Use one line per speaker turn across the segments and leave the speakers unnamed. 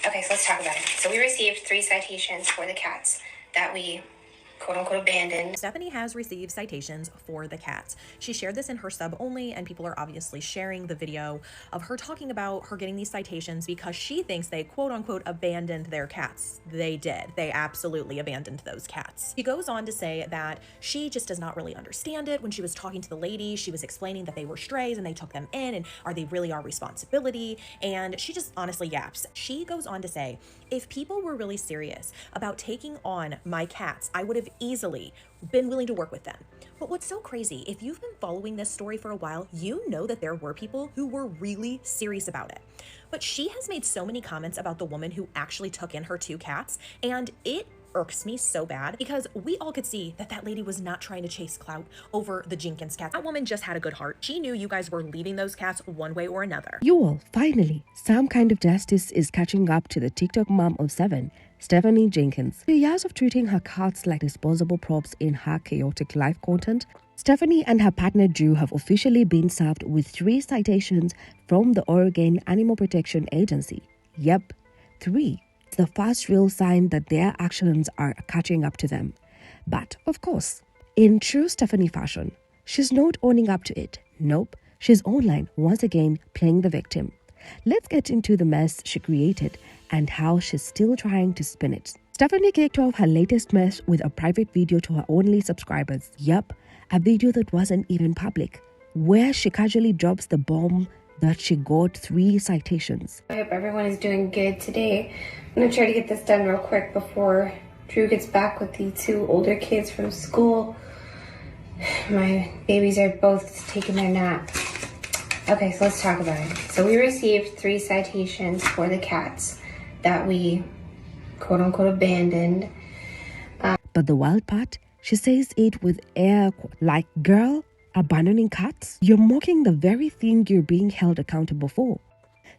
Okay, so let's talk about it. So we received 3 citations for the cats that we quote-unquote abandoned.
Stephanie has received citations for the cats. She shared this in her sub only, and people are obviously sharing the video of her talking about her getting these citations because she thinks they quote-unquote abandoned their cats. They did. They absolutely abandoned those cats. She goes on to say that she just does not really understand it. When she was talking to the lady, she was explaining that they were strays and they took them in, and are they really our responsibility? And she just honestly yaps. She goes on to say, if people were really serious about taking on my cats, I would have easily been willing to work with them. But what's so crazy, if you've been following this story for a while, you know that there were people who were really serious about it. But she has made so many comments about the woman who actually took in her 2 cats, and it irks me so bad because we all could see that that lady was not trying to chase clout over the Jenkins cats. That woman just had a good heart. She knew you guys were leaving those cats one way or another.
You all, finally, some kind of justice is catching up to the TikTok mom of 7, Stephanie Jenkins. After years of treating her cats like disposable props in her chaotic life content, Stephanie and her partner Drew have officially been served with 3 citations from the Oregon Animal Protection Agency. Yep, 3. It's the first real sign that their actions are catching up to them. But, of course, in true Stephanie fashion, she's not owning up to it. Nope, she's online once again playing the victim. Let's get into the mess she created and how she's still trying to spin it. Stephanie kicked off her latest mess with a private video to her only subscribers. Yup, a video that wasn't even public, where she casually drops the bomb that she got 3 citations.
I hope everyone is doing good today. I'm gonna try to get this done real quick before Drew gets back with the 2 older kids from school. My babies are both taking their nap. Okay, so let's talk about it. So we received 3 citations for the cats that we quote-unquote abandoned.
But the wild part, she says it with air like, girl, abandoning cats? You're mocking the very thing you're being held accountable for.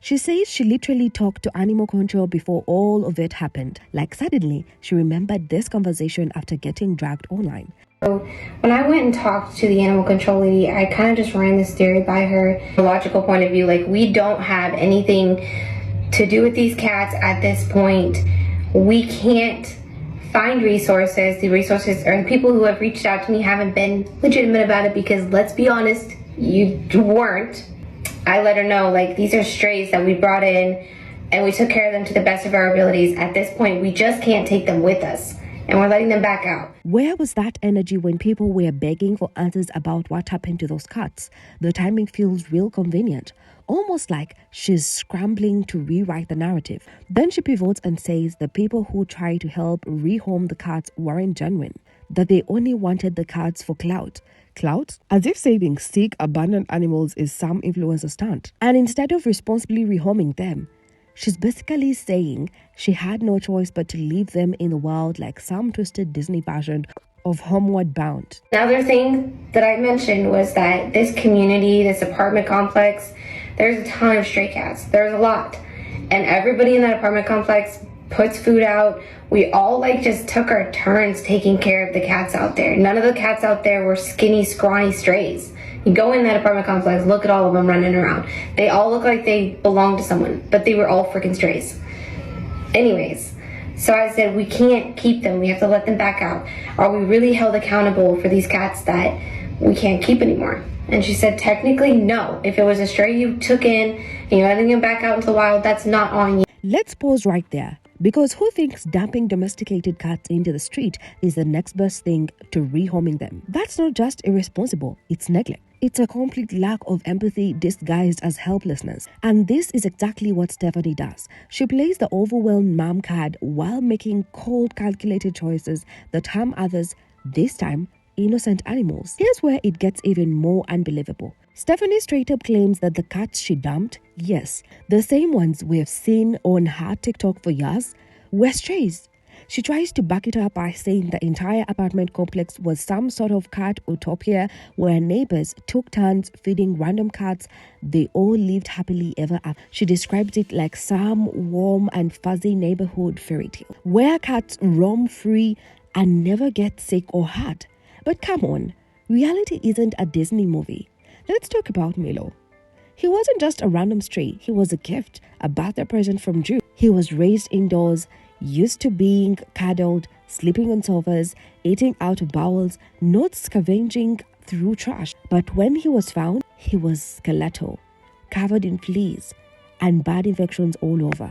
She says she literally talked to animal control before all of it happened. Like suddenly, she remembered this conversation after getting dragged online.
So when I went and talked to the animal control lady, I kind of just ran this theory by her. A logical point of view, like, we don't have anything to do with these cats at this point. We can't find resources. The resources or the people who have reached out to me haven't been legitimate about it because, let's be honest, you weren't. I let her know, like, these are strays that we brought in and we took care of them to the best of our abilities. At this point, we just can't take them with us and we're letting them back out.
Where was that energy when people were begging for answers about what happened to those cats? The timing feels real convenient, almost like she's scrambling to rewrite the narrative. Then she pivots and says the people who tried to help rehome the cats weren't genuine, that they only wanted the cats for clout. Clout? As if saving sick, abandoned animals is some influencer stunt. And instead of responsibly rehoming them, she's basically saying she had no choice but to leave them in the wild like some twisted Disney version of Homeward Bound.
Another thing that I mentioned was that this community, this apartment complex, there's a ton of stray cats. There's a lot. And everybody in that apartment complex puts food out. We all just took our turns taking care of the cats out there. None of the cats out there were skinny, scrawny strays. You go in that apartment complex, look at all of them running around. They all look like they belong to someone, but they were all freaking strays. Anyways, so I said, we can't keep them. We have to let them back out. Are we really held accountable for these cats that we can't keep anymore? And she said, technically, no. If it was a stray you took in and you're letting them back out into the wild, that's not on you.
Let's pause right there. Because who thinks dumping domesticated cats into the street is the next best thing to rehoming them? That's not just irresponsible, it's neglect. It's a complete lack of empathy disguised as helplessness. And this is exactly what Stephanie does. She plays the overwhelmed mom card while making cold, calculated choices that harm others, this time innocent animals. Here's where it gets even more unbelievable. Stephanie straight up claims that the cats she dumped, yes, the same ones we have seen on her TikTok for years, were strays. She tries to back it up by saying the entire apartment complex was some sort of cat utopia where neighbors took turns feeding random cats. They all lived happily ever after. She describes it like some warm and fuzzy neighborhood fairy tale, where cats roam free and never get sick or hurt. But come on, reality isn't a Disney movie. Let's talk about Milo. He wasn't just a random stray, he was a gift, a birthday present from Drew. He was raised indoors, used to being cuddled, sleeping on sofas, eating out of bowls, not scavenging through trash. But when he was found, he was skeletal, covered in fleas and bad infections all over.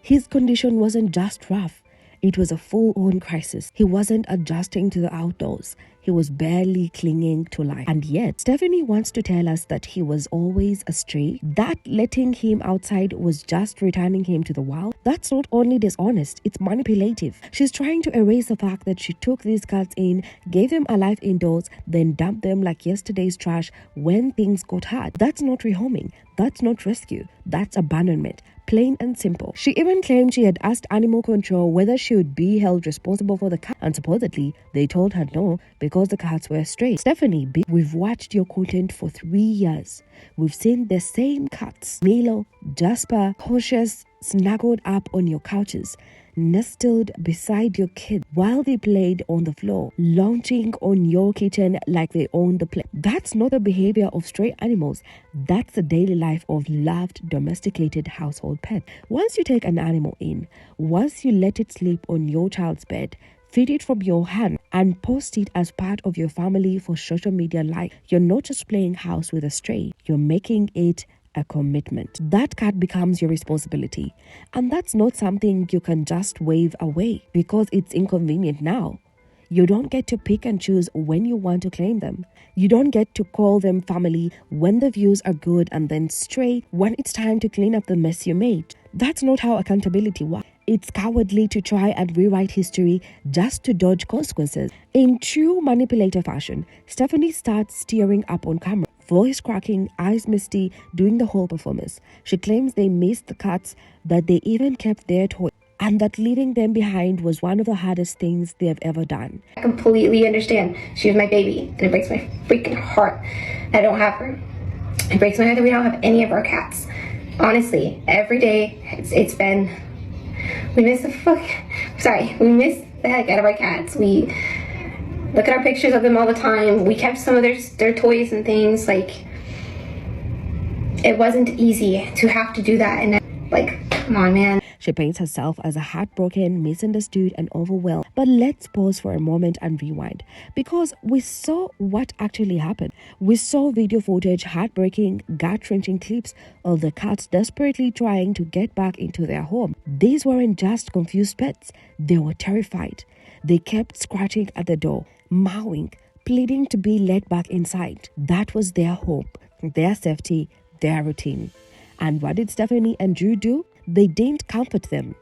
His condition wasn't just rough, it was a full-on crisis. He wasn't adjusting to the outdoors. He was barely clinging to life. And yet, Stephanie wants to tell us that he was always a stray, that letting him outside was just returning him to the wild. That's not only dishonest, it's manipulative. She's trying to erase the fact that she took these cats in, gave them a life indoors, then dumped them like yesterday's trash when things got hard. That's not rehoming. That's not rescue. That's abandonment. Plain and simple. She even claimed she had asked animal control whether she would be held responsible for the cat, and supposedly they told her no because the cats were stray. Stephanie, we've watched your content for 3 years. We've seen the same cats, Milo, Jasper, cautious, snuggled up on your couches, nestled beside your kids while they played on the floor, lounging on your kitchen like they own the place. That's not the behavior of stray animals. That's the daily life of loved, domesticated household pets. Once you take an animal in, once you let it sleep on your child's bed, feed it from your hand, and post it as part of your family for social media life, you're not just playing house with a stray, you're making it a commitment. That cat becomes your responsibility. And that's not something you can just wave away because it's inconvenient now. You don't get to pick and choose when you want to claim them. You don't get to call them family when the views are good and then stray when it's time to clean up the mess you made. That's not how accountability works. It's cowardly to try and rewrite history just to dodge consequences. In true manipulator fashion, Stephanie starts tearing up on camera, voice cracking, eyes misty, doing the whole performance. She claims they missed the cats, that they even kept their toys, and that leaving them behind was one of the hardest things they have ever done.
I completely understand. She was my baby, and it breaks my freaking heart I don't have her. It breaks my heart that we don't have any of our cats. Honestly, every day it's been, we miss the heck out of our cats. We look at our pictures of them all the time. We kept some of their toys and things. Like, it wasn't easy to have to do that. And like, come on, man.
She paints herself as a heartbroken, misunderstood, and overwhelmed. But let's pause for a moment and rewind, because we saw what actually happened. We saw video footage, heartbreaking, gut-wrenching clips of the cats desperately trying to get back into their home. These weren't just confused pets. They were terrified. They kept scratching at the door, mowing, pleading to be let back inside. That was their hope, their safety, their routine. And what did Stephanie and Drew do? They didn't comfort them.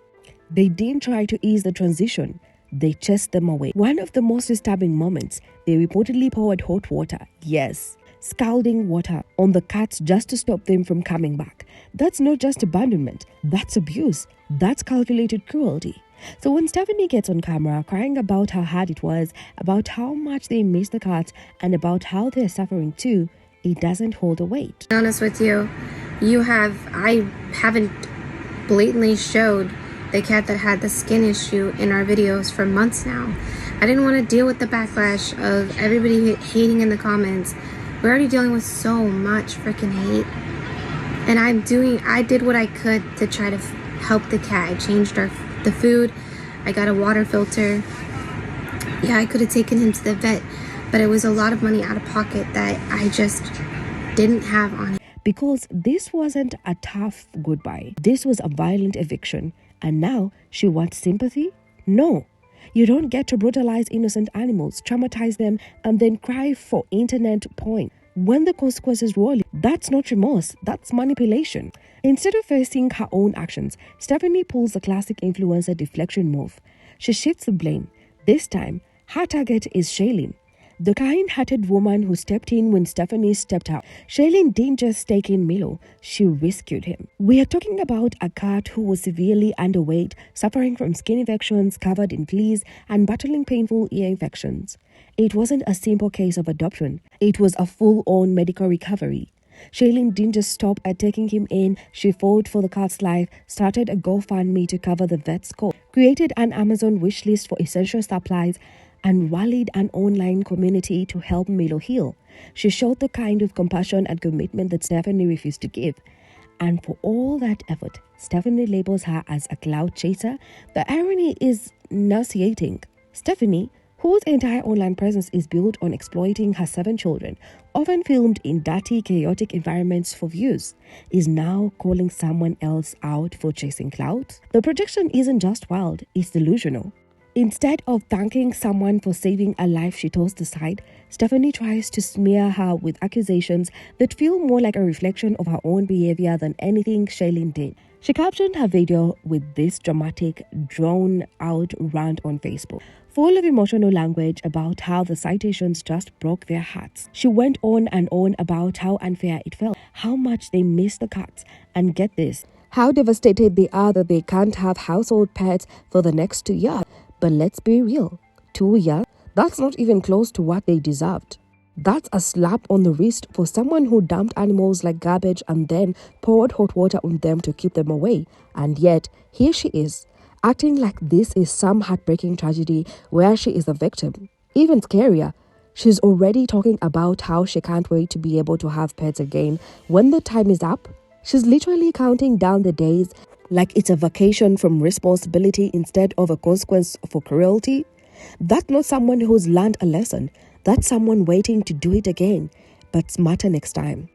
They didn't try to ease the transition. They chased them away. One of the most disturbing moments, they reportedly poured hot water, yes, scalding water, on the cats just to stop them from coming back. That's not just abandonment. That's abuse. That's calculated cruelty. So when Stephanie gets on camera crying about how hard it was, about how much they miss the cats, and about how they're suffering too, it doesn't hold a weight.
To be honest with you, I haven't blatantly showed the cat that had the skin issue in our videos for months now. I didn't want to deal with the backlash of everybody hating in the comments. We're already dealing with so much freaking hate. And I did what I could to try to help the cat. I changed the food. I got a water filter. Yeah, I could have taken him to the vet, but it was a lot of money out of pocket that I just didn't have on him.
Because this wasn't a tough goodbye. This was a violent eviction. And now she wants sympathy? No. You don't get to brutalize innocent animals, traumatize them, and then cry for internet points. When the consequences roll, that's not remorse, that's manipulation. Instead of facing her own actions, Stephanie pulls the classic influencer deflection move. She shifts the blame. This time, her target is Shailene, the kind-hearted woman who stepped in when Stephanie stepped out. Shailene didn't just take in Milo, she rescued him. We are talking about a cat who was severely underweight, suffering from skin infections, covered in fleas, and battling painful ear infections. It wasn't a simple case of adoption. It was a full-on medical recovery. Shailene didn't just stop at taking him in. She fought for the cat's life, started a GoFundMe to cover the vet's cost, created an Amazon wishlist for essential supplies, and rallied an online community to help Milo heal. She showed the kind of compassion and commitment that Stephanie refused to give. And for all that effort, Stephanie labels her as a cloud chaser. The irony is nauseating. Stephanie, whose entire online presence is built on exploiting her 7 children, often filmed in dirty, chaotic environments for views, is now calling someone else out for chasing clout. The projection isn't just wild, it's delusional. Instead of thanking someone for saving a life she tossed aside, Stephanie tries to smear her with accusations that feel more like a reflection of her own behavior than anything Shailene did. She captioned her video with this dramatic, drawn-out rant on Facebook, full of emotional language about how the Citations just broke their hearts. She went on and on about how unfair it felt, how much they missed the cats, and get this, how devastated they are that they can't have household pets for the next 2 years. But let's be real, 2 years? That's not even close to what they deserved. That's a slap on the wrist for someone who dumped animals like garbage and then poured hot water on them to keep them away. And yet, here she is, acting like this is some heartbreaking tragedy where she is a victim. Even scarier, she's already talking about how she can't wait to be able to have pets again when the time is up. She's literally counting down the days like it's a vacation from responsibility instead of a consequence for cruelty. That's not someone who's learned a lesson. That's someone waiting to do it again, but smarter next time.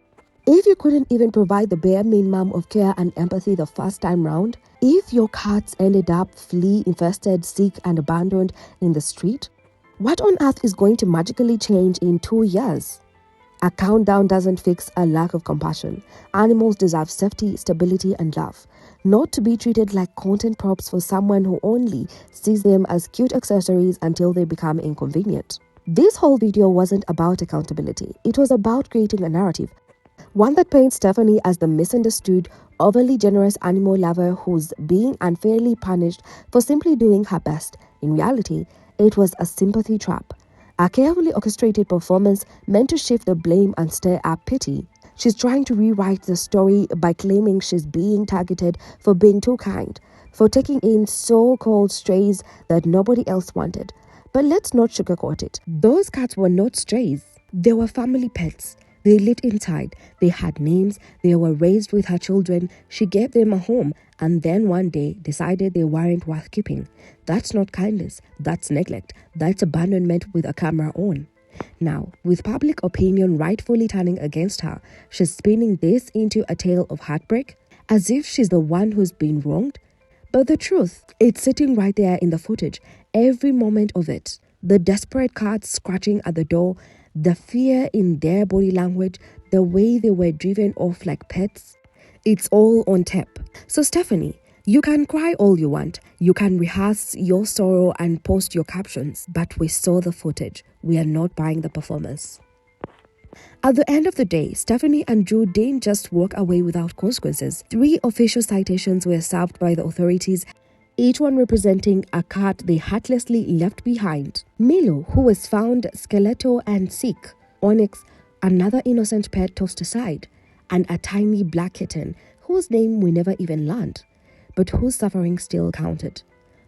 If you couldn't even provide the bare minimum of care and empathy the first time round, if your cats ended up flea-infested, sick and abandoned in the street, what on earth is going to magically change in 2 years? A countdown doesn't fix a lack of compassion. Animals deserve safety, stability, and love, not to be treated like content props for someone who only sees them as cute accessories until they become inconvenient. This whole video wasn't about accountability. It was about creating a narrative, one that paints Stephanie as the misunderstood, overly generous animal lover who's being unfairly punished for simply doing her best. In reality, it was a sympathy trap. A carefully orchestrated performance meant to shift the blame and stir up pity. She's trying to rewrite the story by claiming she's being targeted for being too kind, for taking in so-called strays that nobody else wanted. But let's not sugarcoat it. Those cats were not strays. They were family pets. They lived inside. They had names. They were raised with her children. She gave them a home and then one day decided they weren't worth keeping. That's not kindness. That's neglect. That's abandonment with a camera on. Now, with public opinion rightfully turning against her, she's spinning this into a tale of heartbreak, as if she's the one who's been wronged. But the truth, it's sitting right there in the footage, every moment of it. The desperate cats scratching at the door, the fear in their body language, the way they were driven off like pets. It's all on tape. So Stephanie, you can cry all you want. You can rehearse your sorrow and post your captions. But we saw the footage. We are not buying the performance. At the end of the day, Stephanie and Drew didn't just walk away without consequences. 3 official citations were served by the authorities, each one representing a cat they heartlessly left behind. Milo, who was found skeletal and sick. Onyx, another innocent pet tossed aside. And a tiny black kitten, whose name we never even learned, but whose suffering still counted.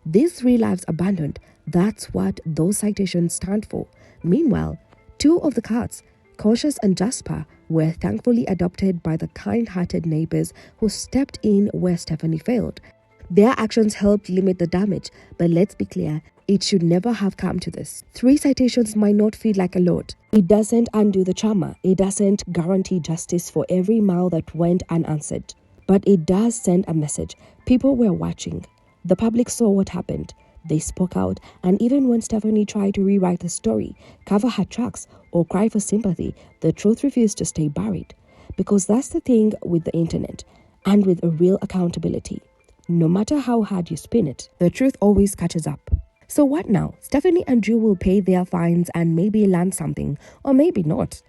These 3 lives abandoned, that's what those citations stand for. Meanwhile, 2 of the cats, Cautious and Jasper, were thankfully adopted by the kind-hearted neighbors who stepped in where Stephanie failed. Their actions helped limit the damage, but let's be clear, it should never have come to this. 3 citations might not feel like a lot. It doesn't undo the trauma. It doesn't guarantee justice for every mile that went unanswered. But it does send a message. People were watching. The public saw what happened. They spoke out, and even when Stephanie tried to rewrite the story, cover her tracks, or cry for sympathy, the truth refused to stay buried. Because that's the thing with the internet, and with a real accountability. No matter how hard you spin it, the truth always catches up. So what now? Stephanie and Drew will pay their fines and maybe learn something, or maybe not.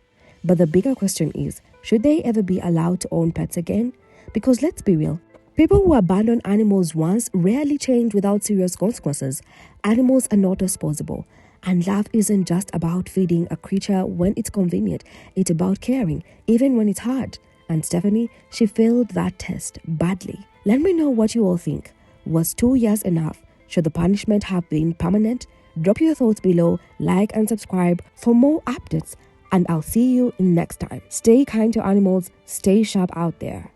But the bigger question is, should they ever be allowed to own pets again? Because let's be real, people who abandon animals once rarely change without serious consequences. Animals are not disposable. And love isn't just about feeding a creature when it's convenient. It's about caring, even when it's hard. And Stephanie, she failed that test badly. Let me know what you all think. Was 2 years enough? Should the punishment have been permanent? Drop your thoughts below, like and subscribe for more updates, and I'll see you next time. Stay kind to animals, stay sharp out there.